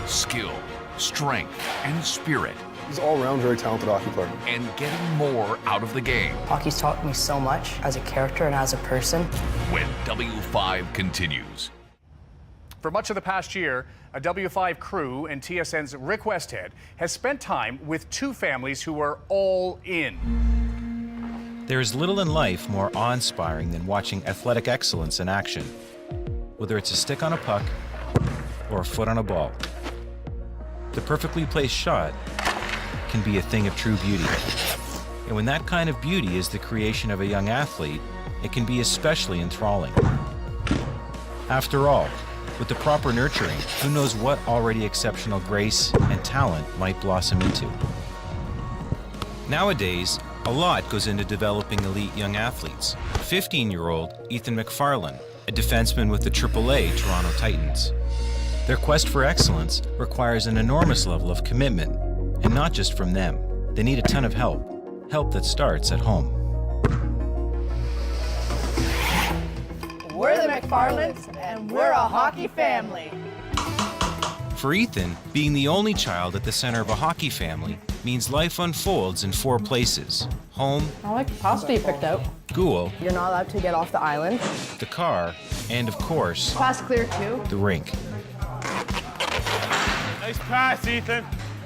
skill, strength, and spirit, He's all around very talented hockey player. and getting more out of the game. Hockey's taught me so much as a character and as a person. When W5 continues. For much of the past year, a W5 crew and TSN's Rick Westhead has spent time with two families who are all in. There is little in life more awe-inspiring than watching athletic excellence in action, whether it's a stick on a puck or a foot on a ball. The perfectly placed shot can be a thing of true beauty. And when that kind of beauty is the creation of a young athlete, it can be especially enthralling. After all, with the proper nurturing, who knows what already exceptional grace and talent might blossom into. Nowadays, a lot goes into developing elite young athletes. 15-year-old Ethan McFarland, a defenseman with the AAA Toronto Titans. Their quest for excellence requires an enormous level of commitment, and not just from them. They need a ton of help that starts at home. We're the McFarlands, and we're a hockey family. For Ethan, being the only child at the center of a hockey family means life unfolds in 4 places: home, I like the pasta you picked out. school, You're not allowed to get off the island. the car, and of course, Pass clear too. the rink. Nice pass, Ethan.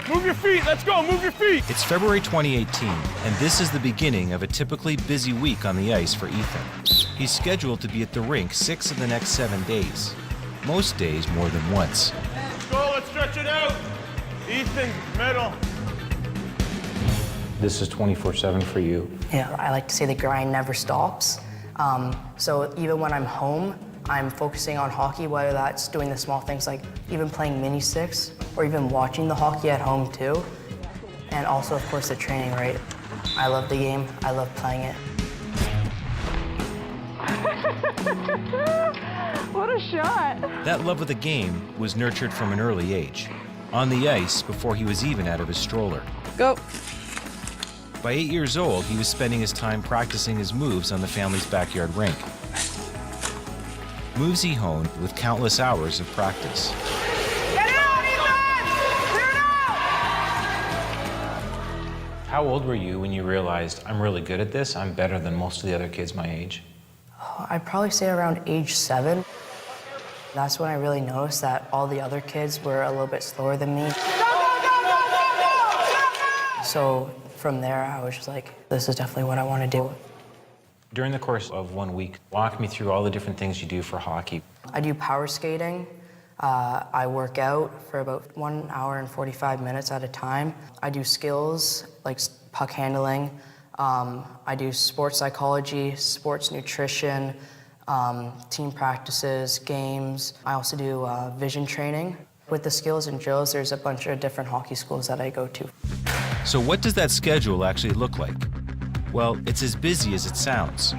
Move your feet, let's go, move your feet. It's February 2018, and this is the beginning of a typically busy week on the ice for Ethan. He's scheduled to be at the rink 6 of the next 7 days, most days more than once. Let's go, let's stretch it out. Ethan, middle. This is 24/7 for you. Yeah, I like to say the grind never stops. So even when I'm home, I'm focusing on hockey, whether that's doing the small things like even playing mini sticks or even watching the hockey at home too. And also, of course, the training, right? I love the game. I love playing it. What a shot. That love of the game was nurtured from an early age, on the ice before he was even out of his stroller. Go. By 8 years old, he was spending his time practicing his moves on the family's backyard rink. Moves he honed with countless hours of practice. Get it out, Ethan! Clear it out! How old were you when you realized, I'm really good at this, I'm better than most of the other kids my age? I'd probably say around age 7. That's when I really noticed that all the other kids were a little bit slower than me. So from there, I was just like, this is definitely what I want to do. During the course of 1 week, walk me through all the different things you do for hockey. I do power skating. I work out for about 1 hour and 45 minutes at a time. I do skills like puck handling. I do sports psychology, sports nutrition, team practices, games. I also do vision training. With the skills and drills, there's a bunch of different hockey schools that I go to. So what does that schedule actually look like? Well, it's as busy as it sounds.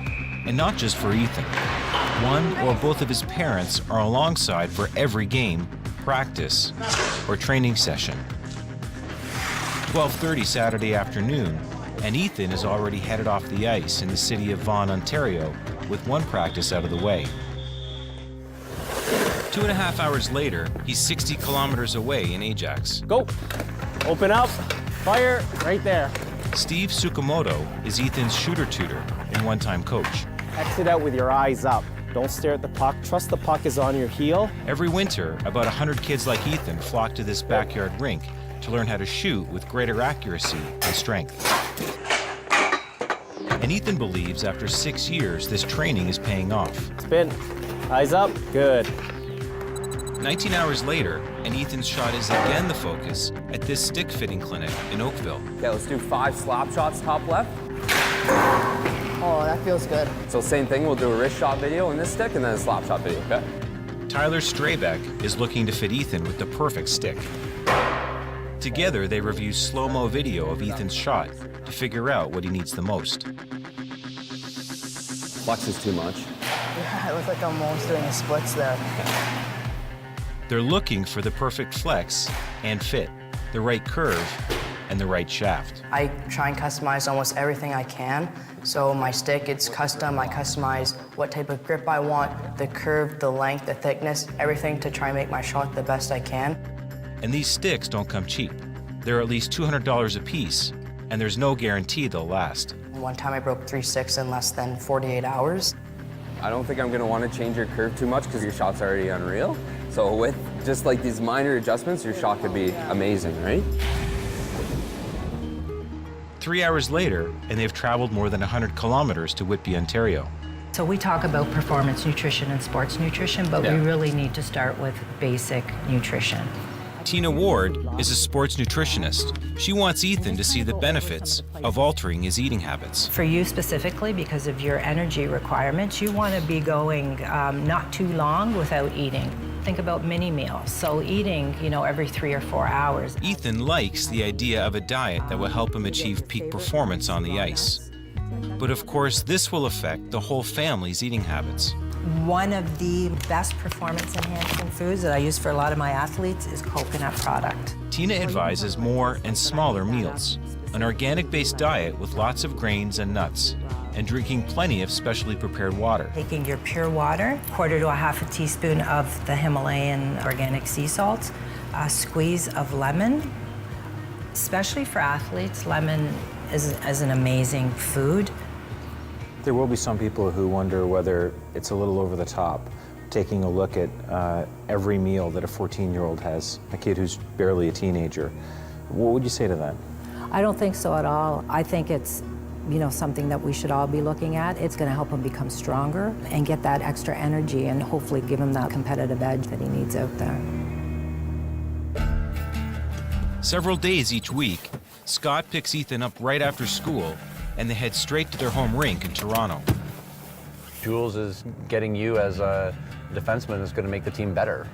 And not just for Ethan. One or both of his parents are alongside for every game, practice, or training session. 12:30 Saturday afternoon, and Ethan is already headed off the ice in the city of Vaughan, Ontario, with one practice out of the way. 2.5 hours later, he's 60 kilometers away in Ajax. Go. Open up. Fire right there. Steve Tsukamoto is Ethan's shooter tutor and one-time coach. Exit out with your eyes up. Don't stare at the puck. Trust the puck is on your heel. Every winter, about 100 kids like Ethan flock to this backyard rink to learn how to shoot with greater accuracy and strength. And Ethan believes after 6 years, this training is paying off. Spin. Eyes up. Good. 19 hours later, and Ethan's shot is again the focus at this stick fitting clinic in Oakville. Okay, let's do 5 slap shots top left. Oh, that feels good. So same thing, we'll do a wrist shot video in this stick and then a slap shot video, okay? Tyler Straybeck is looking to fit Ethan with the perfect stick. Together, they review slow-mo video of Ethan's shot to figure out what he needs the most. Flex is too much. Yeah, it looks like I'm almost doing the splits there. They're looking for the perfect flex and fit, the right curve, and the right shaft. I try and customize almost everything I can. So my stick, it's custom. I customize what type of grip I want, the curve, the length, the thickness, everything to try and make my shot the best I can. And these sticks don't come cheap. They're at least $200 a piece, and there's no guarantee they'll last. One time I broke 3 sticks in less than 48 hours. I don't think I'm going to want to change your curve too much because your shot's already unreal. So with just like these minor adjustments, your shot could be amazing, right? 3 hours later, and they've traveled more than 100 kilometers to Whitby, Ontario. So we talk about performance nutrition and sports nutrition, but we really need to start with basic nutrition. Tina Ward is a sports nutritionist. She wants Ethan to see the benefits of altering his eating habits. For you specifically, because of your energy requirements, you want to be going not too long without eating. Think about mini meals, so eating, every 3 or 4 hours. Ethan likes the idea of a diet that will help him achieve peak performance on the ice. But of course, this will affect the whole family's eating habits. One of the best performance-enhancing foods that I use for a lot of my athletes is coconut product. Tina advises more and smaller meals, an organic-based diet with lots of grains and nuts, and drinking plenty of specially prepared water. Taking your pure water, 1/4 to 1/2 teaspoon of the Himalayan organic sea salt, a squeeze of lemon. Especially for athletes, lemon is an amazing food. There will be some people who wonder whether it's a little over the top, taking a look at every meal that a 14-year-old has, a kid who's barely a teenager. What would you say to that? I don't think so at all. I think it's something that we should all be looking at. It's going to help him become stronger and get that extra energy and hopefully give him that competitive edge that he needs out there. Several days each week, Scott picks Ethan up right after school, and they head straight to their home rink in Toronto. Jules is getting you as a defenseman is going to make the team better.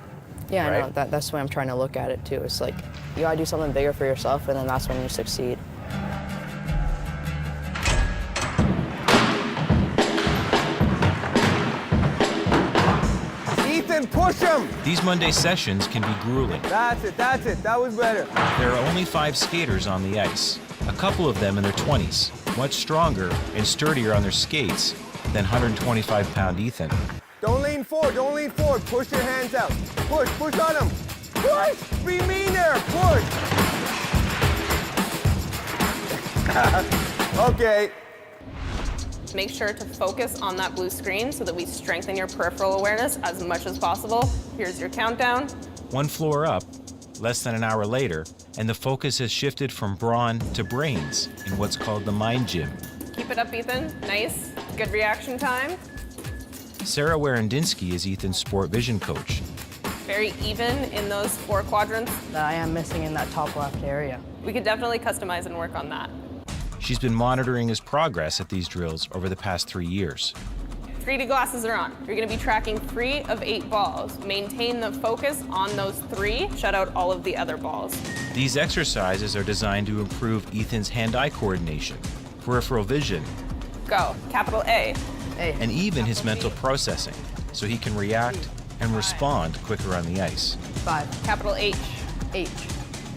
Yeah, right? I know. That's the way I'm trying to look at it, too. It's like, you gotta do something bigger for yourself, and then that's when you succeed. Ethan, push him! These Monday sessions can be grueling. That's it, that was better. There are only 5 skaters on the ice, a couple of them in their 20s, much stronger and sturdier on their skates than 125-pound Ethan. Don't lean forward, push your hands out. Push on him. Push, be mean there, push. Okay. Make sure to focus on that blue screen so that we strengthen your peripheral awareness as much as possible. Here's your countdown. One floor up, less than an hour later, and the focus has shifted from brawn to brains in what's called the mind gym. Keep it up, Ethan. Nice. Good reaction time. Sarah Werendinsky is Ethan's sport vision coach. Very even in those 4 quadrants. That I am missing in that top left area. We could definitely customize and work on that. She's been monitoring his progress at these drills over the past 3 years. 3D glasses are on. You're going to be tracking 3 of 8 balls. Maintain the focus on those 3. Shut out all of the other balls. These exercises are designed to improve Ethan's hand-eye coordination, peripheral vision, Go. Capital A. and even his mental processing, so he can react and respond quicker on the ice. 5. Capital H. H.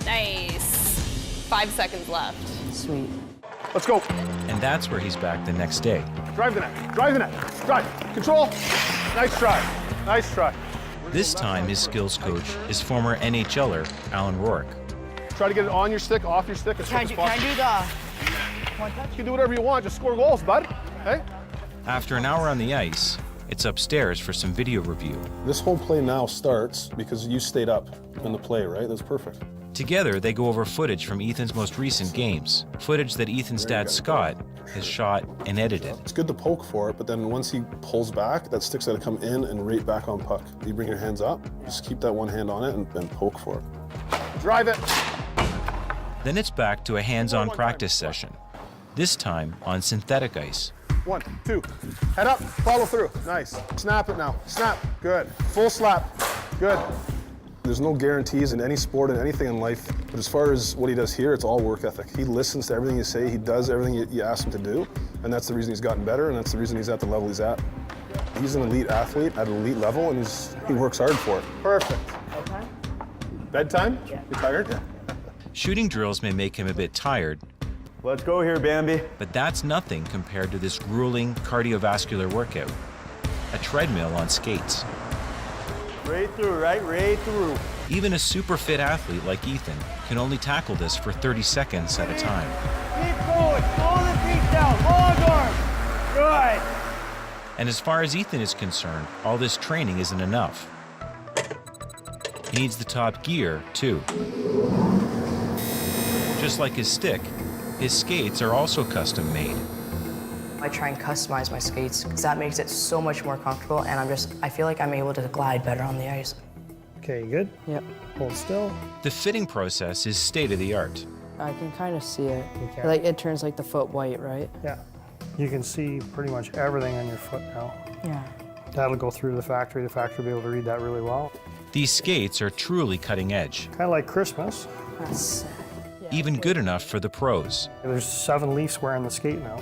Nice. 5 seconds left. Sweet. Let's go. And that's where he's back the next day. Drive the net. Drive. Control. Nice try. This time, his skills coach is former NHLer Alan Rourke. Try to get it on your stick, off your stick. Can I do You can do whatever you want. Just score goals, bud. Hey? After an hour on the ice, it's upstairs for some video review. This whole play now starts because you stayed up in the play, right? That's perfect. Together, they go over footage from Ethan's most recent games, footage that Ethan's dad, Scott, has shot and edited. It's good to poke for it, but then once he pulls back, that stick's got to come in and right back on puck. You bring your hands up, just keep that one hand on it and poke for it. Drive it. Then it's back to a hands-on practice session, this time on synthetic ice. 1, 2, head up, follow through. Nice. Snap it now. Snap. Good. Full slap. Good. There's no guarantees in any sport and anything in life, but as far as what he does here, it's all work ethic. He listens to everything you say, he does everything you ask him to do, and that's the reason he's gotten better, and that's the reason he's at the level he's at. He's an elite athlete at an elite level, and he works hard for it. Perfect. Okay. Bedtime? Yeah. You tired? Yeah. Shooting drills may make him a bit tired. Let's go here, Bambi. But that's nothing compared to this grueling cardiovascular workout, a treadmill on skates. Right through, right through. Even a super fit athlete like Ethan can only tackle this for 30 seconds at a time. Keep going, slow the feet down, long arm. Good. And as far as Ethan is concerned, all this training isn't enough. He needs the top gear, too. Just like his stick, his skates are also custom made. I try and customize my skates because that makes it so much more comfortable, and I feel like I'm able to glide better on the ice. Okay, good? Yep. Hold still. The fitting process is state-of-the-art. I can kind of see it. You can. Like, it turns like the foot white, right? Yeah. You can see pretty much everything on your foot now. Yeah. That'll go through the factory. The factory will be able to read that really well. These skates are truly cutting edge. Kind of like Christmas. That's sick. Even good enough for the pros. There's 7 Leafs wearing the skate now.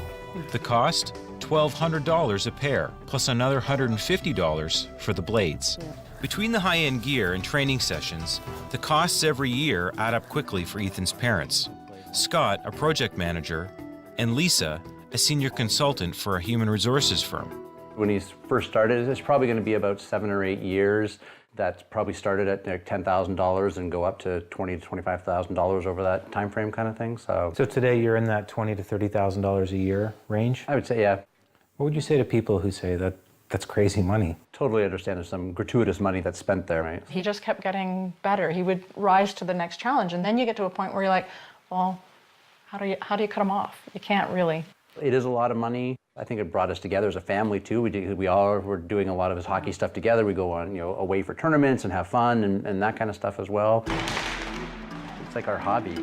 The cost? $1,200 a pair, plus another $150 for the blades. Yeah. Between the high-end gear and training sessions, the costs every year add up quickly for Ethan's parents. Scott, a project manager, and Lisa, a senior consultant for a human resources firm. When he first started, it's probably going to be about 7 or 8 years. That's probably started at like $10,000 and go up to $20,000 to $25,000 over that time frame kind of thing. So today you're in that $20,000 to $30,000 a year range? I would say, yeah. What would you say to people who say that that's crazy money? Totally understand there's some gratuitous money that's spent there, right? He just kept getting better. He would rise to the next challenge, and then you get to a point where you're like, well, how do you cut him off? You can't really. It is a lot of money. I think it brought us together as a family too. We all were doing a lot of his hockey stuff together. We go on, away for tournaments and have fun and that kind of stuff as well. It's like our hobby.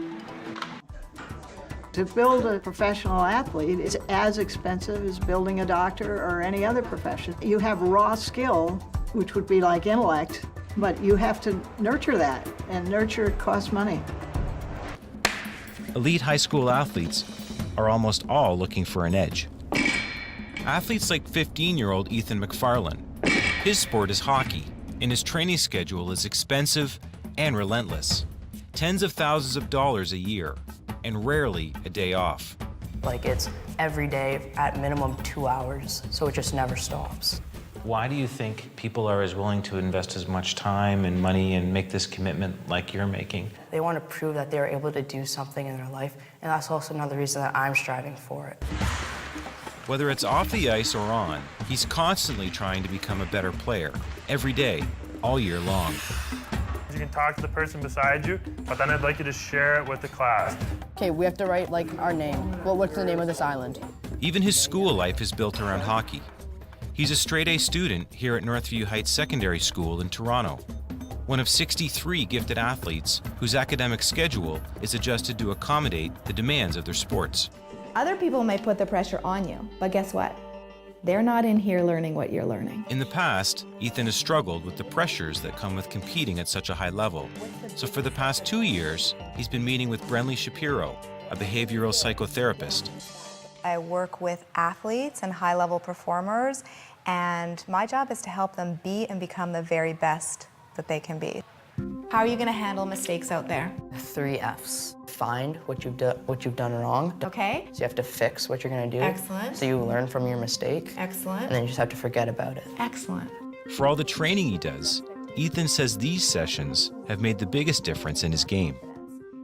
To build a professional athlete is as expensive as building a doctor or any other profession. You have raw skill, which would be like intellect, but you have to nurture that, and nurture costs money. Elite high school athletes are almost all looking for an edge. Athletes like 15-year-old Ethan McFarland. His sport is hockey, and his training schedule is expensive and relentless. Tens of thousands of dollars a year, and rarely a day off. Like, it's every day at minimum 2 hours, so it just never stops. Why do you think people are as willing to invest as much time and money and make this commitment like you're making? They want to prove that they're able to do something in their life, and that's also another reason that I'm striving for it. Whether it's off the ice or on, he's constantly trying to become a better player, every day, all year long. You can talk to the person beside you, but then I'd like you to share it with the class. Okay, we have to write, like, our name. Well, what's the name of this island? Even his school life is built around hockey. He's a straight-A student here at Northview Heights Secondary School in Toronto, one of 63 gifted athletes whose academic schedule is adjusted to accommodate the demands of their sports. Other people may put the pressure on you, but guess what? They're not in here learning what you're learning. In the past, Ethan has struggled with the pressures that come with competing at such a high level. So for the past 2 years, he's been meeting with Brenly Shapiro, a behavioral psychotherapist. I work with athletes and high-level performers, and my job is to help them be and become the very best that they can be. How are you going to handle mistakes out there? 3 F's. Find what you've done wrong. Okay. So you have to fix what you're going to do. Excellent. So you learn from your mistake. Excellent. And then you just have to forget about it. Excellent. For all the training he does, Ethan says these sessions have made the biggest difference in his game.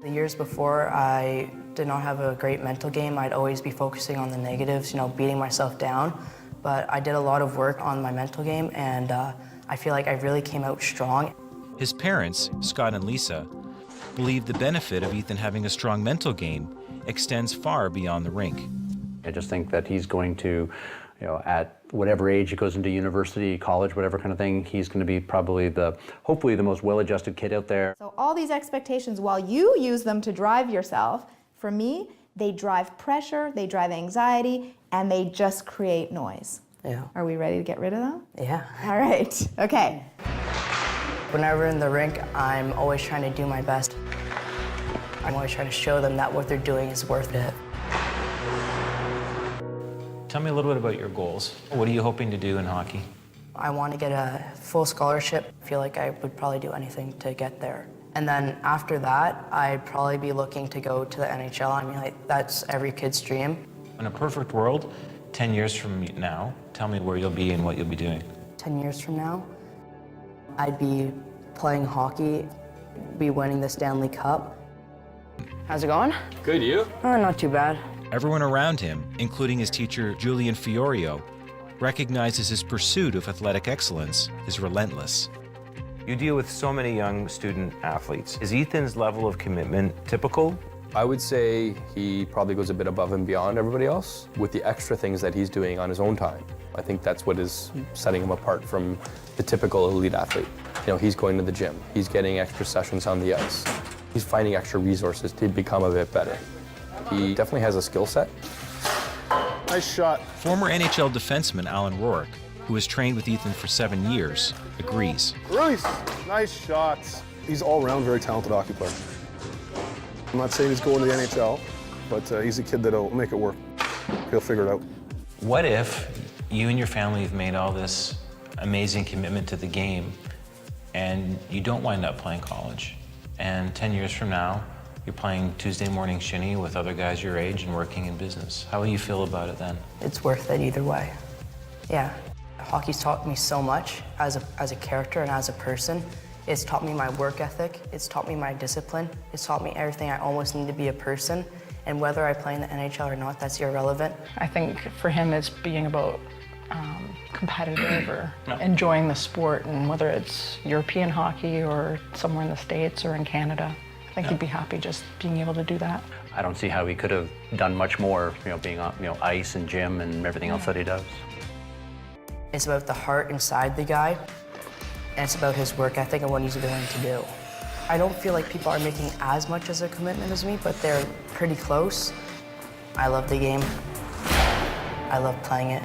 The years before, I did not have a great mental game. I'd always be focusing on the negatives, beating myself down. But I did a lot of work on my mental game, and I feel like I really came out strong. His parents, Scott and Lisa, believe the benefit of Ethan having a strong mental game extends far beyond the rink. I just think that he's going to, at whatever age he goes into university, college, whatever kind of thing, he's going to be probably hopefully the most well-adjusted kid out there. So all these expectations, while you use them to drive yourself, for me, they drive pressure, they drive anxiety, and they just create noise. Yeah. Are we ready to get rid of them? Yeah. All right. Okay. Whenever in the rink, I'm always trying to do my best. I'm always trying to show them that what they're doing is worth it. Tell me a little bit about your goals. What are you hoping to do in hockey? I want to get a full scholarship. I feel like I would probably do anything to get there. And then after that, I'd probably be looking to go to the NHL. I mean, that's every kid's dream. In a perfect world, 10 years from now, tell me where you'll be and what you'll be doing. 10 years from now, I'd be playing hockey, be winning the Stanley Cup. How's it going? Good, you? Oh, not too bad. Everyone around him, including his teacher Julian Fiorio, recognizes his pursuit of athletic excellence is relentless. You deal with so many young student athletes. Is Ethan's level of commitment typical? I would say he probably goes a bit above and beyond everybody else with the extra things that he's doing on his own time. I think that's what is setting him apart from the typical elite athlete. You know, he's going to the gym, he's getting extra sessions on the ice, he's finding extra resources to become a bit better. He definitely has a skill set. Nice shot. Former NHL defenseman Alan Rourke, who has trained with Ethan for 7 years, agrees. Release. Nice shots. He's all-around very talented hockey player. I'm not saying he's going to the NHL, but he's a kid that'll make it work. He'll figure it out. What if you and your family have made all this amazing commitment to the game and you don't wind up playing college? And 10 years from now, you're playing Tuesday morning shinny with other guys your age and working in business. How will you feel about it then? It's worth it either way. Yeah. Hockey's taught me so much as a character and as a person. It's taught me my work ethic. It's taught me my discipline. It's taught me everything I almost need to be a person. And whether I play in the NHL or not, that's irrelevant. I think for him it's being about competitive or enjoying the sport, and whether it's European hockey or somewhere in the States or in Canada. I think he'd be happy just being able to do that. I don't see how he could have done much more, being on, ice and gym and everything else that he does. It's about the heart inside the guy, and it's about his work ethic and what he's willing to do. I don't feel like people are making as much as a commitment as me, but they're pretty close. I love the game. I love playing it.